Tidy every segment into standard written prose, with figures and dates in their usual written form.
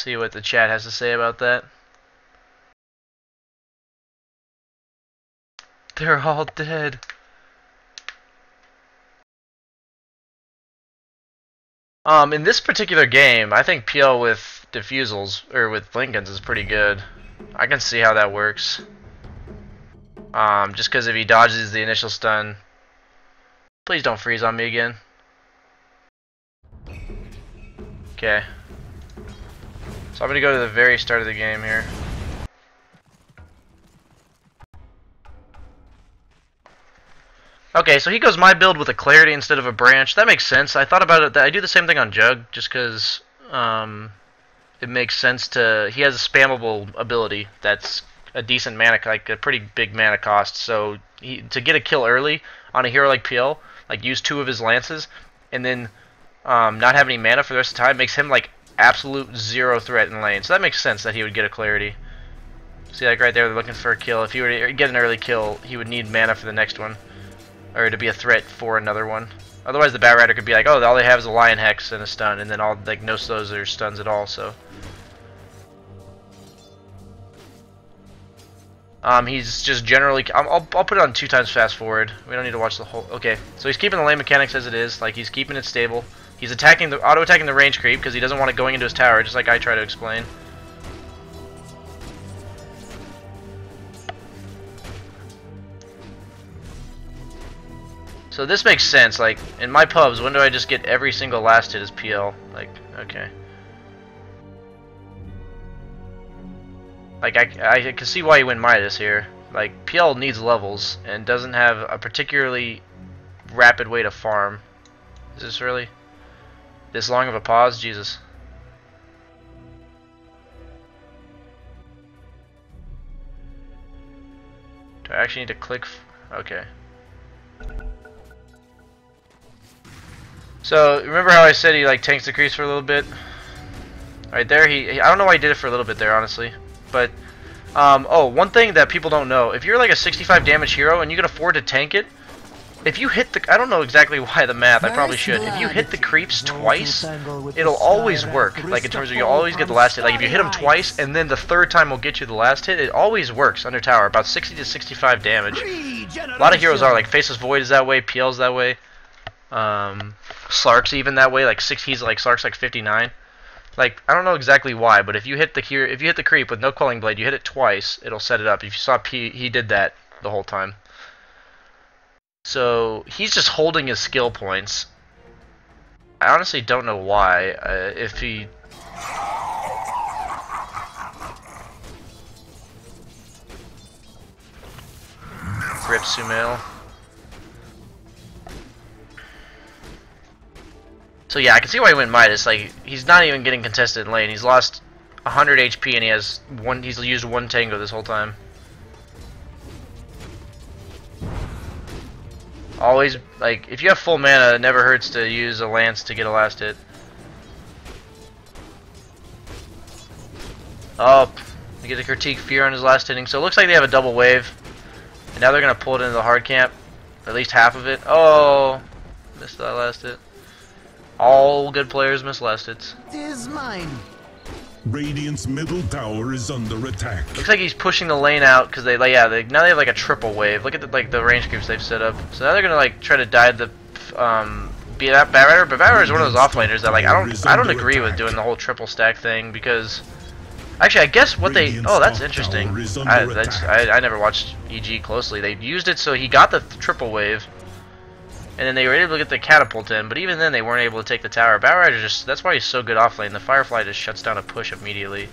See what the chat has to say about that. They're all dead. In this particular game, I think PL with defusals, or with Lincolns, is pretty good. I can see how that works. Just because if he dodges the initial stun... Please don't freeze on me again. Okay. So I'm going to go to the very start of the game here. Okay, so he goes my build with a clarity instead of a branch. That makes sense. I thought about it. I do the same thing on Jug, just because it makes sense to... He has a spammable ability that's a decent mana, like a pretty big mana cost. So to get a kill early on a hero like PL, like use 2 of his lances, and then not have any mana for the rest of the time, makes him like absolute 0 threat in lane. So that makes sense that he would get a clarity. See, like right there, they're looking for a kill. If he were to get an early kill, he would need mana for the next one, or to be a threat for another one. Otherwise, the Bat Rider could be like, oh, all they have is a Lion Hex and a stun, and then all like no slows or stuns at all. So, he's just generally. I'll put it on 2 times fast forward. We don't need to watch the whole. Okay, so he's keeping the lane mechanics as it is. Like he's keeping it stable. He's attacking the auto attacking the range creep because he doesn't want it going into his tower, just like I try to explain. So this makes sense. Like in my pubs, when do I just get every single last hit as PL? Like, okay. Like I can see why you win Midas here. Like PL needs levels and doesn't have a particularly rapid way to farm. Is this really this long of a pause? Jesus. Do I actually need to click? Okay. So remember how I said he like tanks the creeps for a little bit? Right there, I don't know why he did it for a little bit there, honestly. But oh, one thing that people don't know: if you're like a 65 damage hero and you can afford to tank it, if you hit the, I don't know exactly why the math, I probably should. If you hit the creeps twice, it'll always work. Like in terms of you'll always get the last hit. Like if you hit them twice and then the 3rd time will get you the last hit, it always works under tower. About 60 to 65 damage. A lot of heroes are like Faceless Void is that way, PL's that way. Slark's even that way, like he's like Slark's like 59. Like I don't know exactly why, but if you hit the creep with no Quelling Blade, you hit it twice, it'll set it up. If you saw he did that the whole time. So he's just holding his skill points. I honestly don't know why. If he Rip Sumail. So yeah, I can see why he went Midas. Like he's not even getting contested in lane. He's lost 100 HP and he's used 1 tango this whole time. Always like if you have full mana, it never hurts to use a lance to get a last hit. Oh, you get to critique fear on his last hitting. So it looks like they have a double wave, and now they're gonna pull it into the hard camp, at least half of it. Oh, missed that last hit. All good players miss last hits. Tis mine. Radiant's middle tower is under attack. Looks like he's pushing the lane out because now they have like a triple wave. Look at the range groups they've set up. So now they're gonna like try to dive the be that Bat Rider, but Bat Rider is one of those offlaners that like I don't agree with doing the whole triple stack thing because actually I guess what they that's interesting. I never watched EG closely. They used it so he got the triple wave. And then they were able to get the catapult in, but even then they weren't able to take the tower. Bat Rider that's why he's so good off lane. The Firefly just shuts down a push immediately.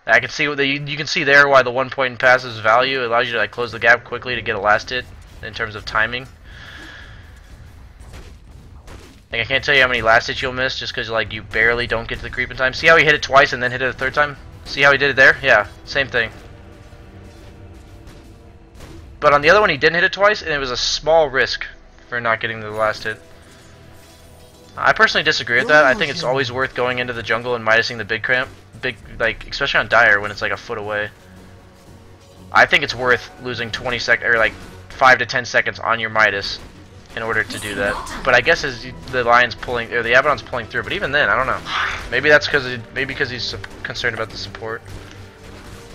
I can see what you can see there why the 1 point in passive's value. It allows you to like close the gap quickly to get a last hit in terms of timing. Like I can't tell you how many last hits you'll miss just because like you barely don't get to the creep in time. See how he hit it twice and then hit it a 3rd time? See how he did it there? Yeah, same thing. But on the other one, he didn't hit it twice, and it was a small risk for not getting the last hit. I personally disagree with that. I think it's always worth going into the jungle and Midasing the big cramp, like especially on Dire when it's like a foot away. I think it's worth losing 20 seconds or like 5 to 10 seconds on your Midas in order to do that. But I guess the lion's pulling, or the Abaddon's pulling through. But even then, I don't know. Maybe that's because he's concerned about the support.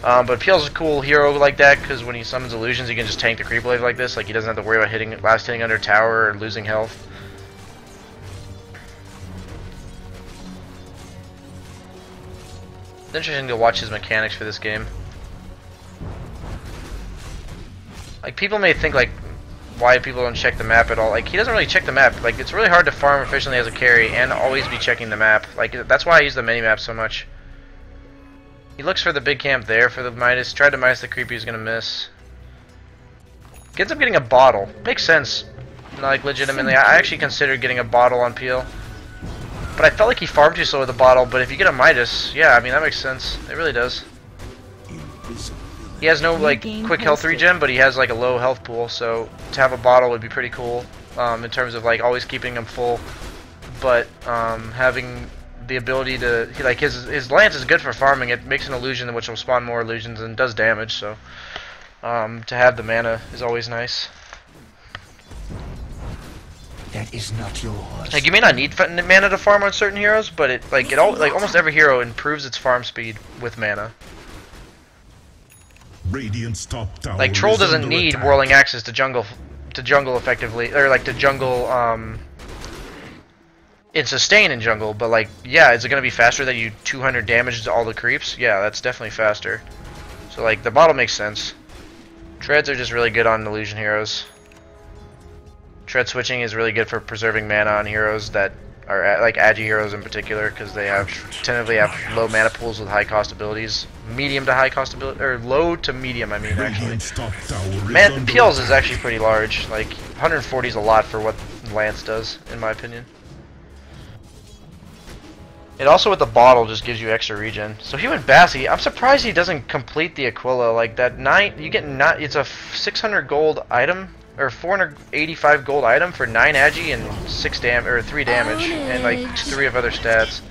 But Peel's a cool hero like that because when he summons illusions, he can just tank the creep wave like this. Like he doesn't have to worry about hitting under tower or losing health. It's interesting to watch his mechanics for this game. Like people may think like why people don't check the map at all. Like he doesn't really check the map. Like it's really hard to farm efficiently as a carry and always be checking the map. Like that's why I use the mini map so much. He looks for the big camp there for the Midas. Tried to Midas the creep he's gonna miss. He ends up getting a bottle. Makes sense. Like legitimately, I actually considered getting a bottle on Peel. But I felt like he farmed too slow with the bottle, but if you get a Midas, yeah, I mean that makes sense. It really does. He has no like quick health regen, but he has like a low health pool, so to have a bottle would be pretty cool in terms of like always keeping him full. But having the ability to like his lance is good for farming. It makes an illusion which will spawn more illusions and does damage. So to have the mana is always nice. That is not yours. Like you may not need mana to farm on certain heroes, but like almost every hero improves its farm speed with mana. Radiant's top tower Like Troll is doesn't under need attack. Whirling Axes to jungle effectively, or like to jungle in sustain in jungle. But like, yeah, is it gonna be faster that you 200 damage to all the creeps? Yeah, that's definitely faster. So like the bottle makes sense. Treads are just really good on illusion heroes. Tread switching is really good for preserving mana on heroes that are like agi heroes in particular, because they tentatively have low mana pools with high cost abilities, medium to high cost ability, or low to medium. I mean actually. Radiant's top tower is Man, under Peel's is attack. actually pretty large. Like 140 is a lot for what Lance does, in my opinion. It also with the bottle just gives you extra regen. So he went Bassi. I'm surprised he doesn't complete the Aquila. Like that 9, you get it's a 600 gold item or 485 gold item for 9 agi and 3 damage and like 3 of other stats.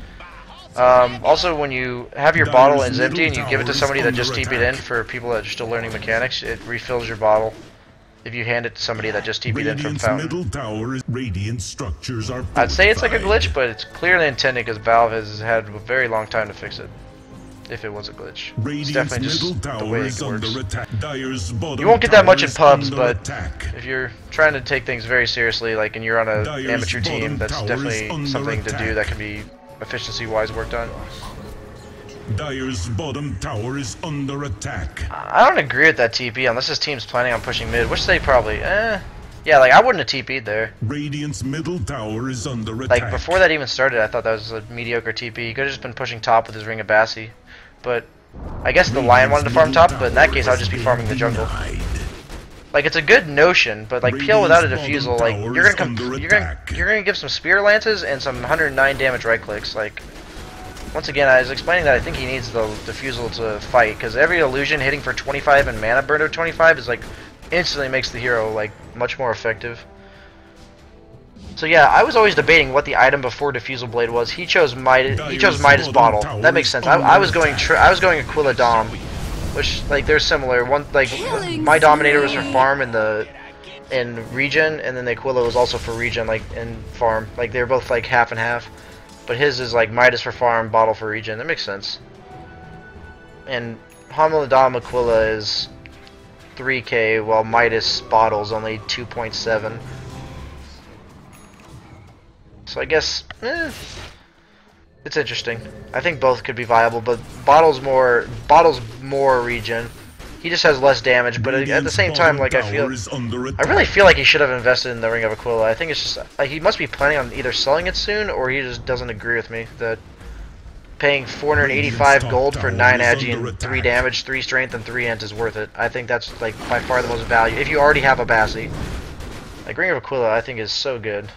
Also, when you have your bottle and it's empty and you give it to somebody that just TP'd in, for people that are still learning mechanics, it refills your bottle. If you hand it to somebody that just TP'd in from Radiant's Fountain. middle tower is radiant structures are I'd say it's like a fortified. glitch, but it's clearly intended because Valve has had a very long time to fix it. If it was a glitch. It's Radiant's definitely middle just the tower way is it works. under attack. Dire's bottom You won't get that tower much in is pubs, under but attack. if you're trying to take things very seriously, like, and you're on an Dire's amateur team, bottom that's tower is definitely under something to do attack. that can be efficiency-wise worked on. Dire's bottom tower is under attack. I don't agree with that TP unless his team's planning on pushing mid, which they probably, yeah, like, I wouldn't have TP'd there. Radiant's middle tower is under attack. Like, before that even started, I thought that was a mediocre TP. He could have just been pushing top with his Ring of Bassi. But I guess the Lion wanted to farm top, but in that case, I'll just be farming the jungle. Like, it's a good notion, but like Peel without a diffusal, like you're gonna give some spear lances and some 109 damage right clicks. Like, once again, I was explaining that I think he needs the diffusal to fight, because every illusion hitting for 25 and mana burn of 25 is like instantly makes the hero like much more effective. So yeah, I was always debating what the item before Diffusal Blade was. He chose Midas Bottle. That makes sense. I was going Aquila Dom, which like they're similar. One like my Dominator was for farm in regen, and then the Aquila was also for regen like in farm. Like they're both like half and half, but his is like Midas for farm, Bottle for regen. That makes sense. And Hamlet Dom Aquila is 3k, while Midas Bottle's only 2.7. So I guess, it's interesting. I think both could be viable, but Bottle's more regen. He just has less damage, but at the same time, like I really feel like he should have invested in the Ring of Aquila. I think it's just like he must be planning on either selling it soon, or he just doesn't agree with me that paying 485 gold for 9 agi and 3 damage, 3 strength, and 3 int is worth it. I think that's like by far the most value. If you already have a Bassi, like Ring of Aquila, I think is so good.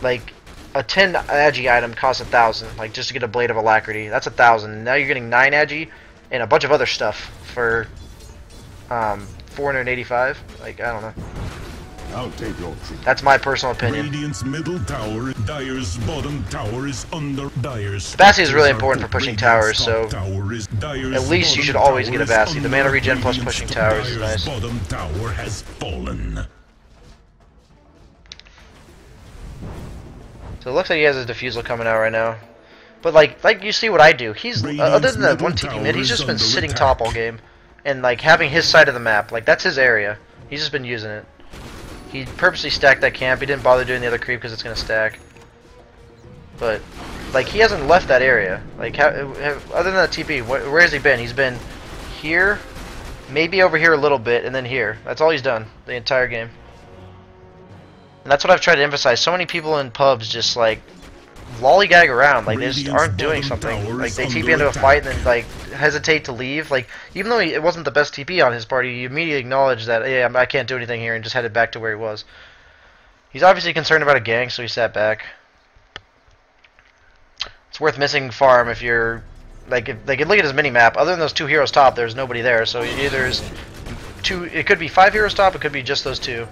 Like a 10 agi item costs 1,000, like just to get a Blade of Alacrity. That's 1,000. Now you're getting 9 agi and a bunch of other stuff for 485. Like I don't know. I'll take your troops. That's my personal opinion. Radiant's middle tower, Dire's bottom tower is under Dire's. Bassi is really important for pushing towers, so Dire's at least you should always get a Bassi. The mana regen plus pushing towers is nice. Bottom tower has fallen. So it looks like he has a diffusal coming out right now. But like you see what I do. He's other than that one TP mid, he's just been sitting top all game, and like having his side of the map. Like that's his area. He's just been using it. He purposely stacked that camp. He didn't bother doing the other creep because it's gonna stack. But like he hasn't left that area. Like other than that TP, where has he been? He's been here, maybe over here a little bit, and then here. That's all he's done the entire game. And that's what I've tried to emphasize. So many people in pubs just like lollygag around, like they just aren't doing something. Like they TP into a fight and then like hesitate to leave. Like even though it wasn't the best TP on his party, he immediately acknowledged that yeah, I can't do anything here and just headed back to where he was. He's obviously concerned about a gank, so he sat back. It's worth missing farm if you're like if they could look at his mini map. Other than those two heroes top, there's nobody there. So either there's two. It could be 5 heroes top. It could be just those two.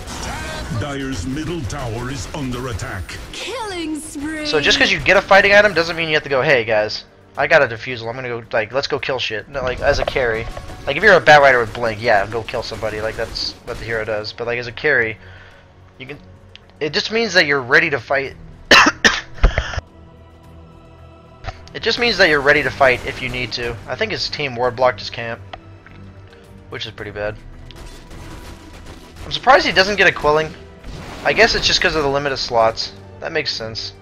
Dire's middle tower is under attack. Killing spree. So just because you get a fighting item doesn't mean you have to go, hey guys, I got a diffusal, I'm gonna go, like, let's go kill shit. No, like, as a carry. Like, if you're a Bat Rider with Blink, yeah, go kill somebody, like, that's what the hero does. But, like, as a carry, you can, it just means that you're ready to fight. It just means that you're ready to fight if you need to. I think his team ward blocked his camp, which is pretty bad. I'm surprised he doesn't get a Quelling. I guess it's just because of the limited slots. That makes sense.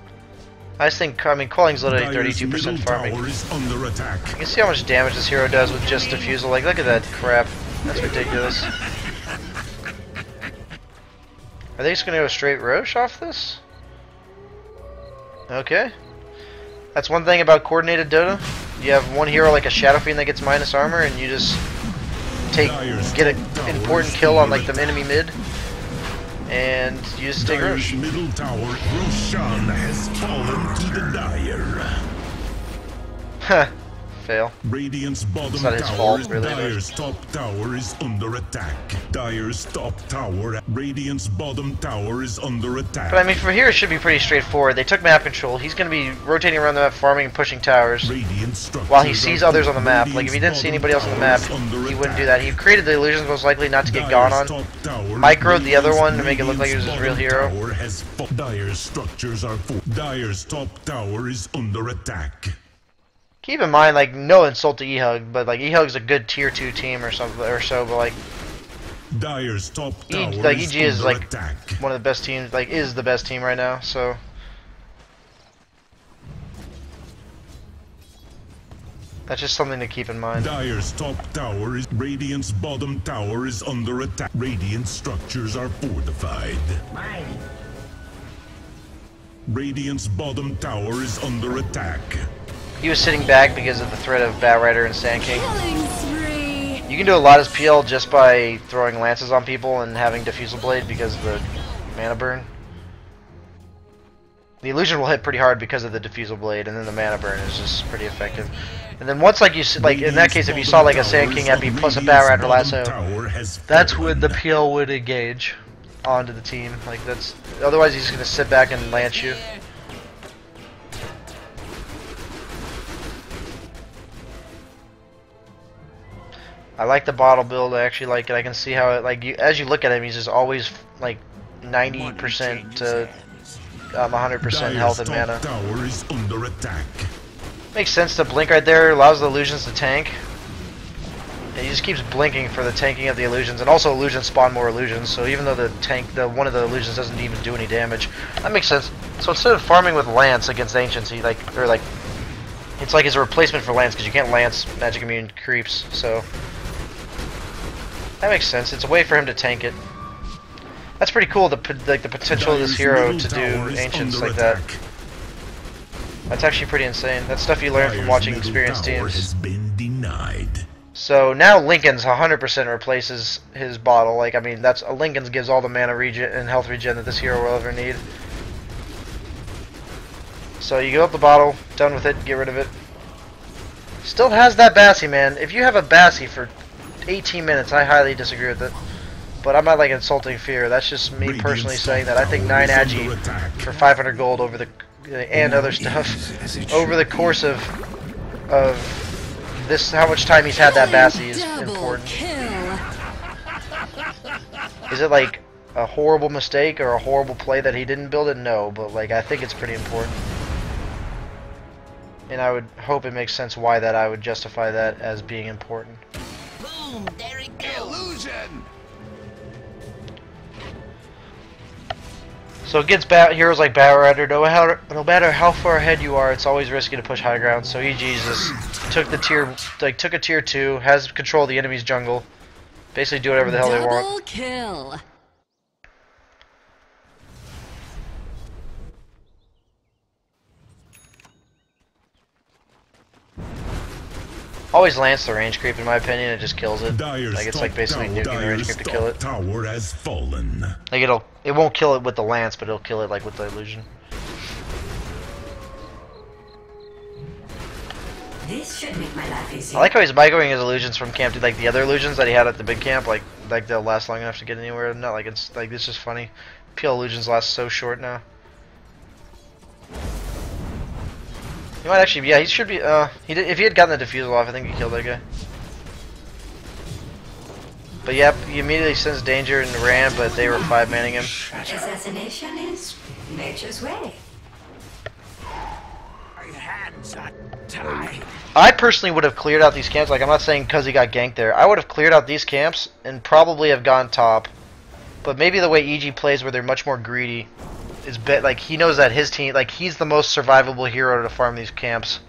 I just think, I mean, Quelling's literally 32% farming. You can see how much damage this hero does with just diffusal. Like, look at that crap. That's ridiculous. Are they just going to go straight Roche off this? Okay. That's one thing about coordinated Dota. You have one hero like a Shadow Fiend that gets minus armor, and you just get an important kill on like the enemy mid. And you just take Roche. Middle tower, Roshan has fallen to the Dire. Huh. Fail. Radiant's bottom It's not his tower, fault, really. Dire's top tower is under attack. Dire's top tower, Radiant's bottom tower is under attack. But I mean, for here it should be pretty straightforward. They took map control. He's going to be rotating around the map, farming and pushing towers, while he sees others on the map. Like if he didn't see anybody else on the map, he wouldn't do that. He created the illusions most likely not to get gone on. Microed the other one to make it look like he was his real hero. Dire's structures are full. Dire's top tower is under attack. Keep in mind, like, no insult to Ehug, but like Ehug's a good tier 2 team or something or so. But like, Dire's top tower like EG is like attack. one of the best teams. Like, is the best team right now. So that's just something to keep in mind. Dire's top tower is Radiant's bottom tower is under attack. Radiant structures are fortified. Radiant's bottom tower is under attack. He was sitting back because of the threat of Bat Rider and Sand King. Killing spree. You can do a lot as PL just by throwing lances on people and having Diffusal Blade because of the mana burn. The illusion will hit pretty hard because of the Diffusal Blade, and then the mana burn is just pretty effective. And then once, like you like in that case, if you saw like a Sand King epi plus a Bat Rider lasso, that's when the PL would engage onto the team. Like that's otherwise he's just gonna sit back and lance you. I like the bottle build. I actually like it. I can see how it like as you look at him, he's just always like 90% to 100% health and mana. Tower is under attack. Makes sense to blink right there. Allows the illusions to tank. And he just keeps blinking for the tanking of the illusions, and also illusions spawn more illusions. So even though the one of the illusions doesn't even do any damage, that makes sense. So instead of farming with Lance against Ancients, he it's like his replacement for Lance because you can't Lance magic immune creeps. So that makes sense. It's a way for him to tank it. That's pretty cool. The potential of this hero to do Ancients like that. That's actually pretty insane. That's stuff you learn from watching experienced teams. Has been denied. So now Lincoln's 100% replaces his bottle. Like I mean, that's Lincoln's gives all the mana regen and health regen that this hero will ever need. So you go up the bottle, done with it, get rid of it. Still has that Bassi, man. If you have a Bassi for 18 minutes, I highly disagree with it. But I'm not like insulting fear. That's just me personally saying that I think 9 agi for 500 gold over the and other stuff over the course of this, how much time he's had that Bassi is important. Is it like a horrible mistake or a horrible play that he didn't build it? No, but like I think it's pretty important. And I would hope it makes sense why that I would justify that as being important. Boom, there it goes. Illusion. So against heroes like Batrider, no matter how far ahead you are, it's always risky to push high ground. So EG just took the took a tier 2, has control of the enemy's jungle, basically do whatever the hell they want. Double kill. Always lance the range creep in my opinion, it just kills it. Dyer's Like it's like basically nuking the range creep to kill it. Tower has fallen. Like it won't kill it with the lance, but it'll kill it like with the illusion. This should make my life easier. I like how he's microing his illusions from camp to like the other illusions that he had at the big camp, like they'll last long enough to get anywhere. Not like it's like this is funny. PL illusions last so short now. He might actually, yeah, he should be. If he had gotten the defusal off, I think he killed that guy. But yep, he immediately sensed danger and ran, but they were 5-manning him. Assassination is nature's way. My hands are tied. I personally would have cleared out these camps. Like I'm not saying because he got ganked there. I would have cleared out these camps and probably have gone top. But maybe the way EG plays, where they're much more greedy, is like he knows that his team, like he's the most survivable hero to farm these camps,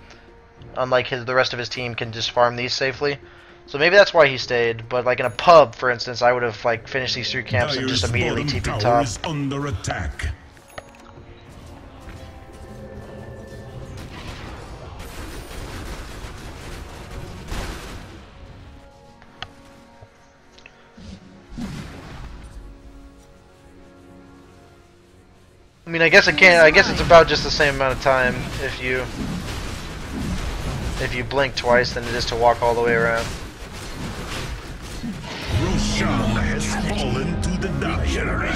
unlike the rest of his team can just farm these safely. So maybe that's why he stayed. But like in a pub, for instance, I would have like finished these 3 camps and just immediately TP top. Is under attack. I mean, I guess it can. I guess it's about just the same amount of time if you blink twice than it is to walk all the way around. Roshan has fallen to the Dyer.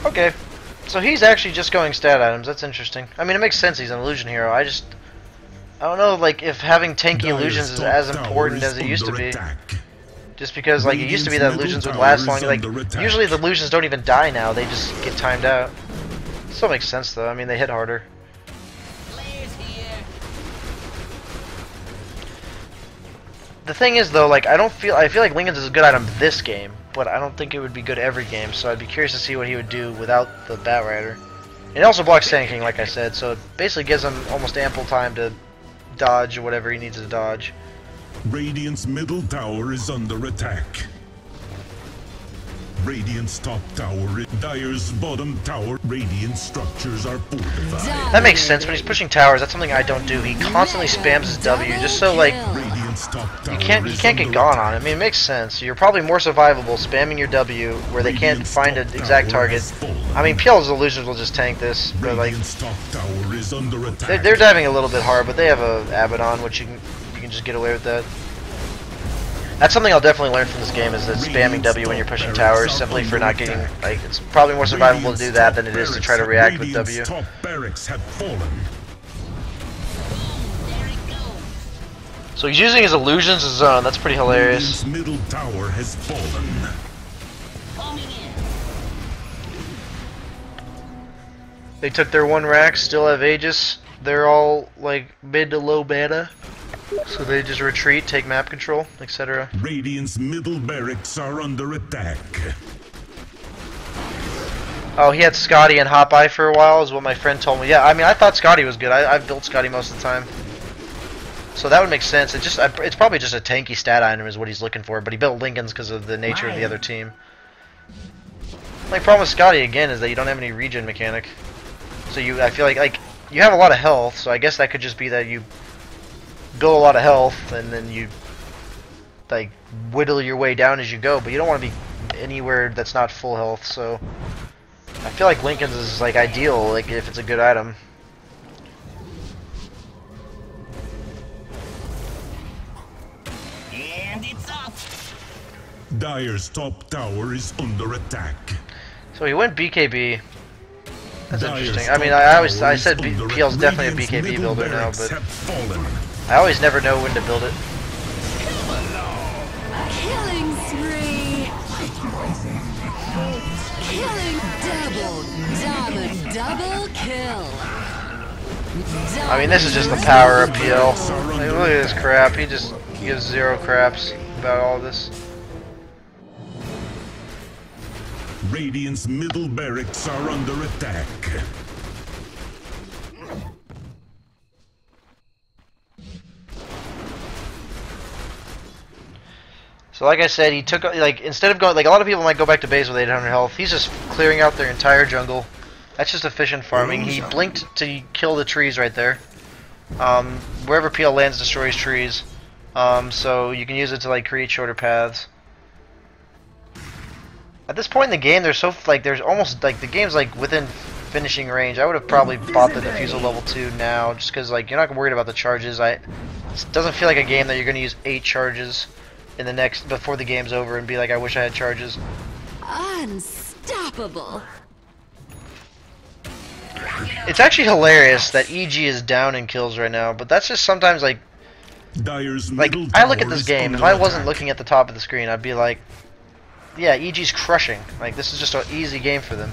Okay, so he's actually just going stat items. That's interesting. I mean, it makes sense. He's an illusion hero. I don't know, like if having tanky illusions is as important as it used to be. Just because, like, it used to be that illusions would last long. Like, usually the illusions don't even die now. They just get timed out. Still makes sense, though. I mean, they hit harder. The thing is, though, like, I feel like Lincoln's is a good item this game, but I don't think it would be good every game. So I'd be curious to see what he would do without the Batrider. It also blocks Sand King, like I said, so it basically gives him almost ample time to dodge whatever he needs to dodge. Radiant's middle tower is under attack. Radiant's top tower, Dyer's bottom tower. Radiant structures are fortified. That makes sense, but he's pushing towers. That's something I don't do. He constantly spams his W, just so like Radiant's top tower you can't get gone on it. I mean, it makes sense. You're probably more survivable spamming your W where they can't find an exact target. I mean, PL's illusions will just tank this, but like they're diving a little bit hard, but they have a Abaddon, which you can just get away with that. That's something I'll definitely learn from this game, is that spamming W when you're pushing towers simply for not getting, like, it's probably more survivable to do that than it is to try to react with W. Top barracks have fallen. So he's using his illusions as zone. That's pretty hilarious. Radiant's middle tower has fallen. They took their 1 rack, still have Aegis. They're all like mid to low beta. So they just retreat, take map control, etc. Radiant's middle barracks are under attack. Oh, he had Scotty and Hot Eye for a while, is what my friend told me. Yeah, I mean, I thought Scotty was good. I've built Scotty most of the time. So that would make sense. It's probably just a tanky stat item is what he's looking for, but he built Lincoln's because of the nature of the other team. My problem with Scotty, again, is that you don't have any regen mechanic. So I feel like you have a lot of health, so I guess that could just be that you build a lot of health and then you like whittle your way down as you go, but you don't want to be anywhere that's not full health. So I feel like Lincoln's is like ideal, like if it's a good item. And it's off. Dire's top tower is under attack. So he went BKB. That's Dire's interesting. I mean, top I tower said is under PL's definitely a Radiant's BKB middle builder now, barracks but have fallen. I always never know when to build it. Killing spree. Killing double kill. I mean, this is just the power of PL. Like, look at this crap. He just gives zero craps about all this. Radiant's middle barracks are under attack. So like I said, he took, like, instead of going, like, a lot of people might go back to base with 800 health. He's just clearing out their entire jungle. That's just efficient farming. He blinked to kill the trees right there. Wherever PL lands destroys trees. So you can use it to, like, create shorter paths. At this point in the game, there's almost, like, the game's, like, within finishing range. I would have probably bought the Diffusal level 2 now, just because, like, you're not worried about the charges. It doesn't feel like a game that you're going to use 8 charges in the next, before the game's over, and be like, I wish I had charges. Unstoppable. It's actually hilarious that EG is down in kills right now, but that's just sometimes, like, Dire's I look at this game, if I wasn't looking at the top of the screen, I'd be like, yeah, EG's crushing. Like, this is just an easy game for them.